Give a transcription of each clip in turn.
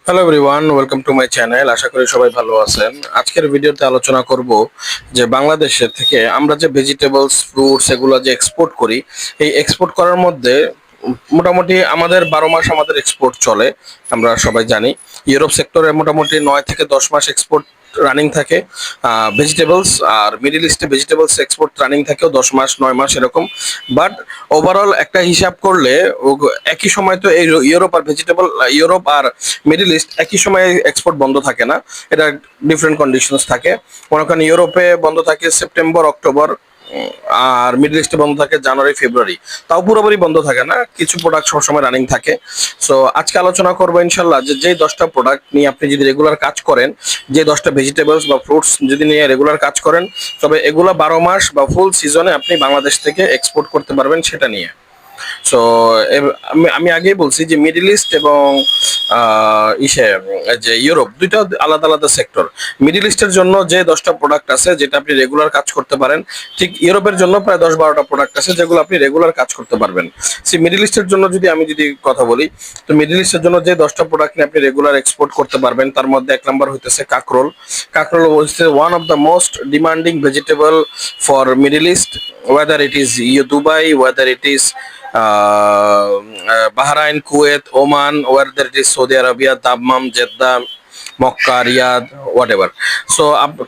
Hello everyone, welcome to my channel. আশা করি সবাই ভালো আছেন। আজকের ভিডিওতে আলোচনা করব যে বাংলাদেশের থেকে আমরা যে ভেজিটেবলস ফ্রুটস এগুলো যে এক্সপোর্ট করি, এই এক্সপোর্ট করার মধ্যে মোটামুটি আমাদের 12 মাস আমাদের এক্সপোর্ট চলে। আমরা সবাই জানি ইউরোপ সেক্টরে মোটামুটি 9 থেকে 10 মাস এক্সপোর্ট রানিং থাকে ভেজিটেবলস, আর মিডল ইস্টে ভেজিটেবলস এক্সপোর্ট রানিং থাকেও 10 মাস 9 মাস এরকম। বাট ওভারঅল একটা হিসাব করলে একই সময় তো এই ইউরোপ আর ইউরোপ আর মিডল ইস্ট একই সময়ে এক্সপোর্ট বন্ধ থাকে না। এটা ডিফারেন্ট কন্ডিশনস থাকে। মনে করেন ইউরোপে বন্ধ থাকে সেপ্টেম্বর অক্টোবর, আর মিডল ইস্টে বন্ধ থাকে জানুয়ারি ফেব্রুয়ারি। তাও পুরোপুরি বন্ধ থাকে না, কিছু প্রোডাক্ট সবসময় রানিং থাকে। সো আজকে আলোচনা করবো ইনশাল্লাহ যে 10টা প্রোডাক্ট নিয়ে আপনি যদি রেগুলার কাজ করেন, যে 10টা ভেজিটেবলস বা ফ্রুটস যদি নিয়ে রেগুলার কাজ করেন, তবে এগুলা 12 মাস বা ফুল সিজনে আপনি বাংলাদেশ থেকে এক্সপোর্ট করতে পারবেন সেটা নিয়ে। সো আমি আগেই বলছি যে মিডল ইস্ট এবং যে ইউরোপ দুইটা আলাদা আলাদা সেক্টর। মিডল ইস্টের জন্য যে 10টা প্রোডাক্ট আছে যেটা আপনি রেগুলার কাজ করতে পারেন, ঠিক ইউরোপের জন্য প্রায় 10-12টা প্রোডাক্ট আছে যেগুলো আপনি রেগুলার কাজ করতে পারবেন। সে মিডল ইস্টের জন্য যদি কথা বলি, তো মিডল ইস্টের জন্য যে 10টা প্রোডাক্ট নিয়ে আপনি রেগুলার এক্সপোর্ট করতে পারবেন, তার মধ্যে 1 নম্বর হইতেছে কাকরোল। কাকরোল হচ্ছে one of the most demanding vegetable for middle east, whether it is Dubai, whether it is Bahrain, Kuwait, Oman, whether it is Saudi Arabia, Dammam, Jeddah, Mecca, Riyadh, whatever. So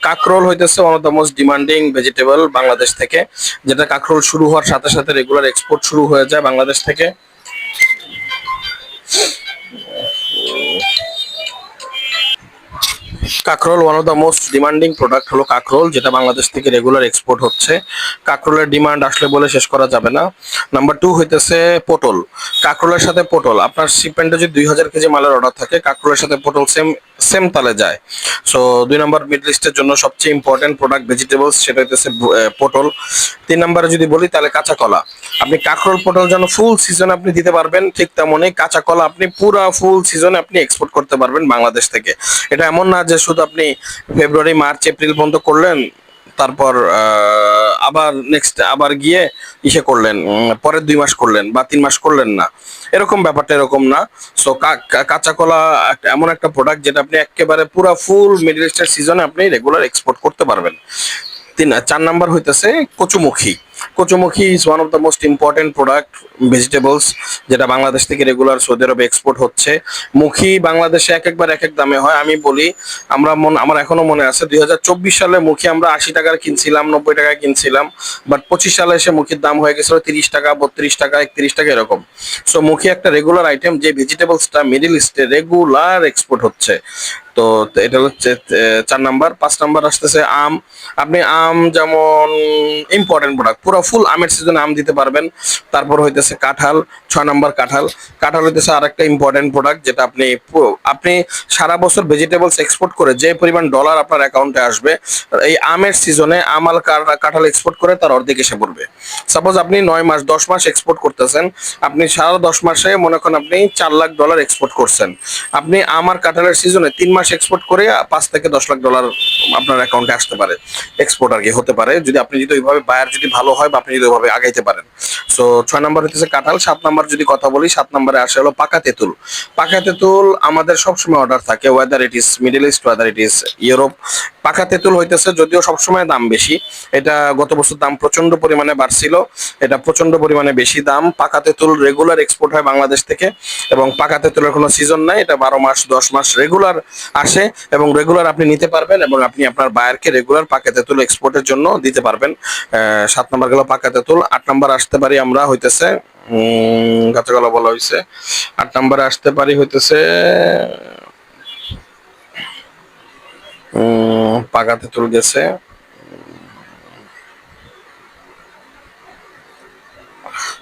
কাকরোল হইতেছে one of the most demanding vegetable Bangladesh থেকে, যেটা কাকরোল শুরু হওয়ার সাথে সাথে regular export শুরু হয়ে যায় বাংলাদেশ থেকে। কাকরোল one of the most demanding product হলো কাকরোল, যেটা বাংলাদেশ থেকে রেগুলার এক্সপোর্ট হচ্ছে। কাকরোলের ডিমান্ড আসলে বলে শেষ করা যাবে না। নাম্বার 2 হইতেছে পটল। কাকরোলের সাথে পটল, আপনার শিপমেন্টে যদি 2000 কেজি মালের অর্ডার থাকে, কাকরোলের সাথে পটল সেম সেম তালে যায়। সো 2 নম্বর মিডল ইস্টের জন্য সবচেয়ে ইম্পর্টেন্ট প্রোডাক্ট ভেজিটেবলস, সেটা হইতেছে পটল। 3 নম্বরে যদি বলি তাহলে কাঁচা কলা। আপনি কাকরোল পটল যেন ফুল সিজনে আপনি দিতে পারবেন, ঠিক তেমনই কাঁচা কলা আপনি পুরা ফুল সিজনে আপনি এক্সপোর্ট করতে পারবেন বাংলাদেশ থেকে। এটা এমন না যে শুধু আপনি ফেব্রুয়ারি মার্চ এপ্রিল বন্ধ করলেন, তারপর আবার নেক্সট আবার গিয়ে ইসে করলেন, পরের 2 মাস করলেন বা 3 মাস করলেন না, এরকম ব্যাপারটা এরকম না। সো কাঁচা কলা এমন একটা প্রোডাক্ট যেটা আপনি একেবারে পুরো ফুল মিডল ইস্টের সিজনে আপনি রেগুলার এক্সপোর্ট করতে পারবেন। 4 নম্বর হইতেছে কচুমুখী। কচুমুখী is one of the most important product vegetables, যেটা বাংলাদেশ থেকে রেগুলার সৌদি আরবে এক্সপোর্ট হচ্ছে। মুখী বাংলাদেশে একবার এক এক দামে হয়। আমি বলি, আমার এখনো মনে আছে 2024 সালে মুখী আমরা 80 টাকার কিনছিলাম, 90 টাকায় কিনছিলাম। বাট 25 সালে এসে মুখির দাম হয়ে গেছিল 30 টাকা, 32 টাকা, 31 টাকা এরকম। সো মুখী একটা রেগুলার আইটেম, যে ভেজিটেবলসটা মিডল ইস্টে রেগুলার এক্সপোর্ট হচ্ছে। তো এটা হচ্ছে 4 নম্বর। 5 নম্বর আসতেছে আম। আপনি আম যেমন ইম্পর্টেন্ট প্রোডাক্ট, পুরো ফুল আমের সিজনে আম দিতে পারবেন। তারপর হইতেছে কাঁঠাল। 6 নম্বর কাঁঠাল। কাঁঠাল হইতেছে আরেকটা ইম্পর্টেন্ট প্রোডাক্ট, যেটা আপনি সারা বছর ভেজিটেবলস এক্সপোর্ট করে যে পরিমাণ ডলার আপনার অ্যাকাউন্টে আসবে, এই আমের সিজনে আমাল কাঁঠাল এক্সপোর্ট করে তার অর্ধেক এসে পড়বে। সাপোজ আপনি 9 মাস 10 মাস এক্সপোর্ট করতেছেন, আপনি সারা 10 মাসে মনে করেন আপনি $4 লাখ এক্সপোর্ট করছেন। আপনি আমার কাঁঠালের সিজনে 3 মাস এক্সপোর্ট করে $5 থেকে $10 লাখ আপনার অ্যাকাউন্টে আসতে পারে, এক্সপোর্ট আর কি হতে পারে, যদি ওইভাবে বায়ার যদি ভালো হয় বা আপনি যদি ওইভাবে আগাইতে পারেন। সো 6 নম্বর হচ্ছে কাঁঠাল। 7 নম্বর যদি কথা বলি, 7 নম্বরে আসে হলো পাকা তেঁতুল। পাকা তেঁতুল আমাদের সবসময় অর্ডার থাকে, ওয়েদার ইট ইস মিডল ইস্ট, ওয়েদার ইট ইস ইউরোপ। পাকা তেঁতুল হইতেছে যদিও সবসময় দাম বেশি, এটা গত বছর দাম প্রচন্ড পরিমাণে বাড়ছিল, এটা প্রচন্ড পরিমাণে বেশি দাম। পাকা তেঁতুল রেগুলার এক্সপোর্ট হয় বাংলাদেশ থেকে, এবং পাকা তেঁতুলের কোনো সিজন নাই, এটা 12 মাস 10 মাস রেগুলার আসে, এবং রেগুলার আপনি নিতে পারবেন, এবং আপনি আপনার বায়ারকে রেগুলার পাকা তেঁতুল এক্সপোর্টের জন্য দিতে পারবেন। 7 নম্বর গেল পাকা তেঁতুল। 8 নম্বর আসতে পারি আমরা হইতেছে কাঁচা কলা বলা হয়েছে। 8 নম্বরে আসতে পারি হইতেছে পাকা তেঁতুল গেছে।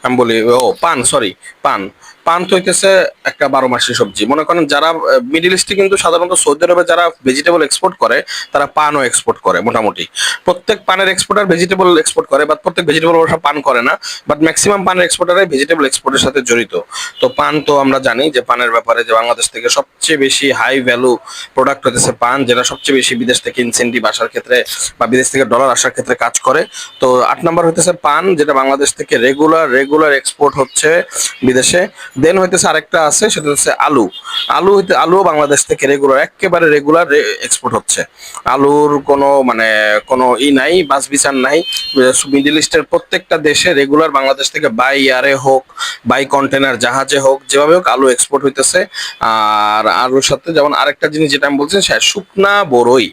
আমি বলি ও পান, সরি, পান। পান তো হইতেছে একটা 12 মাসি সবজি। মনে করেন যারা মিডিল ইস্টে কিন্তু সাধারণত সৌদি আরবে যারা ভেজিটেবল এক্সপোর্ট করে, তারা পানও এক্সপোর্ট করে মোটামুটি। প্রত্যেক পানের এক্সপোর্টার ভেজিটেবল এক্সপোর্ট করে, বাট প্রত্যেক ভেজিটেবল অবশ্য পান করে না, বাট ম্যাক্সিমাম পানের এক্সপোর্টারই ভেজিটেবল এক্সপোর্টের সাথে জড়িত। তো পান তো আমরা জানি যে পানের ব্যাপারে যে বাংলাদেশ থেকে সবচেয়ে বেশি হাই ভ্যালু প্রোডাক্ট হতেছে পান, যেটা সবচেয়ে বেশি বিদেশ থেকে ইনসেন্টিভ আসার ক্ষেত্রে বা বিদেশ থেকে ডলার আসার ক্ষেত্রে কাজ করে। তো 8 নম্বর হতেছে পান, যেটা বাংলাদেশ থেকে রেগুলার এক্সপোর্ট হচ্ছে বিদেশে। দেন হইতেছে আরেকটা আছে, সেটা হচ্ছে আলু। আলুও বাংলাদেশ থেকে রেগুলার, একেবারে রেগুলার এক্সপোর্ট হচ্ছে। আলুর কোনো মানে কোনো নাই, বাস বিচার নাই। মিডল ইস্টের প্রত্যেকটা দেশে রেগুলার বাংলাদেশ থেকে বাই এয়ারে হোক, বাই কন্টেনার জাহাজে হোক, যেভাবে হোক আলু এক্সপোর্ট হইতেছে। আর আলুর সাথে যেমন আরেকটা জিনিস যেটা আমি বলছি, শুকনা বড়ই।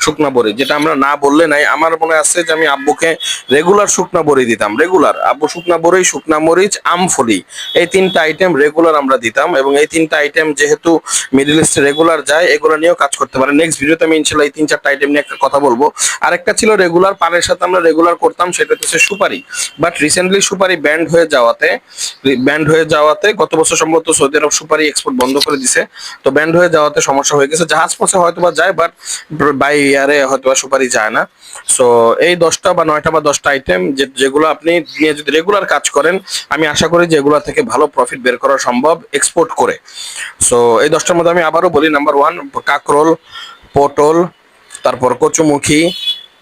শুকনা বড়ি, যেটা আমরা না বললে নাই। আমার মনে আছে যে আমি আব্বুকে রেগুলার শুকনা বড়ি দিতাম, রেগুলার। আব্বু শুকনা বড়ি, শুকনা মরিচ, আমফলি, এই তিনটা আইটেম রেগুলার আমরা দিতাম। এবং এই তিনটা আইটেম যেহেতু মিডল ইস্টে রেগুলার যায়, এগুলো নিয়েও কাজ করতে পারে। নেক্সট ভিডিওতে আমি ইনশাল্লাহ এই তিন চারটা আইটেম নিয়ে একটা কথা বলবো। আরেকটা ছিল রেগুলার পানের সাথে আমরা রেগুলার করতাম, সেটা হচ্ছে সুপারি। বাট রিসেন্টলি সুপারি ব্যান্ড হয়ে যাওয়াতে গত বছর সম্ভবত সৌদি আরব সুপারি এক্সপোর্ট বন্ধ করে দিছে। তো ব্যান্ড হয়ে যাওয়াতে সমস্যা হয়ে গেছে। জাহাজ পথে হয়তোবা যায়, বাট বাই এয়ারে হয়তোবা সুপারি যায় না। সো এই 10টা বা 9টা বা 10টা আইটেম যেগুলো আপনি নিয়ে যদি রেগুলার কাজ করেন, আমি আশা করি যে এগুলো থেকে ভালো প্রফিট বের করা সম্ভব এক্সপোর্ট করে। সো এই 10টার মধ্যে আমি আবারও বলি, নাম্বার 1 কাকরোল, পটল, তারপর কচুমুখী,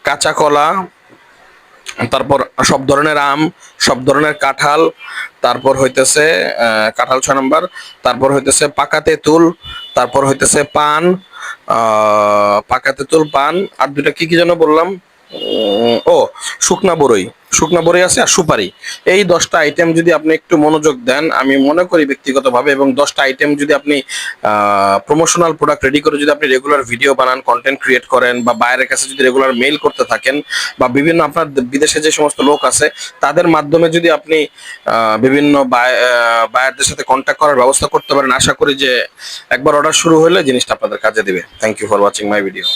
কাঁচা কলা, তারপর সব ধরনের আম, সব ধরনের কাঁঠাল, তারপর হইতেছে কাঁঠাল 6 নম্বর, তারপর হইতেছে পাকা তেঁতুল, তারপর হইতেছে পান, পাকা তেঁতুল, পান, আর দুটা কি কি যেন বললাম, ও শুকনা বড়ই। শুকনা বড়ই আছে, আর সুপারি। এই 10টা আইটেম যদি আপনি একটু মনোযোগ দেন, আমি মনে করি ব্যক্তিগতভাবে, এবং 10টা আইটেম যদি আপনি প্রমোশনাল প্রোডাক্ট রেডি করে যদি আপনি রেগুলার ভিডিও বানান, কন্টেন্ট ক্রিয়েট করেন, বা বাইরের কাছে যদি রেগুলার মেইল করতে থাকেন, বা বিভিন্ন আপনার বিদেশে যে সমস্ত লোক আছে তাদের মাধ্যমে যদি আপনি বিভিন্ন বায়ারদের সাথে কন্ট্যাক্ট করার ব্যবস্থা করতে পারেন, আশা করি যে একবার অর্ডার শুরু হলে জিনিসটা আপনাদের কাজে দিবে। Thank you for watching my video.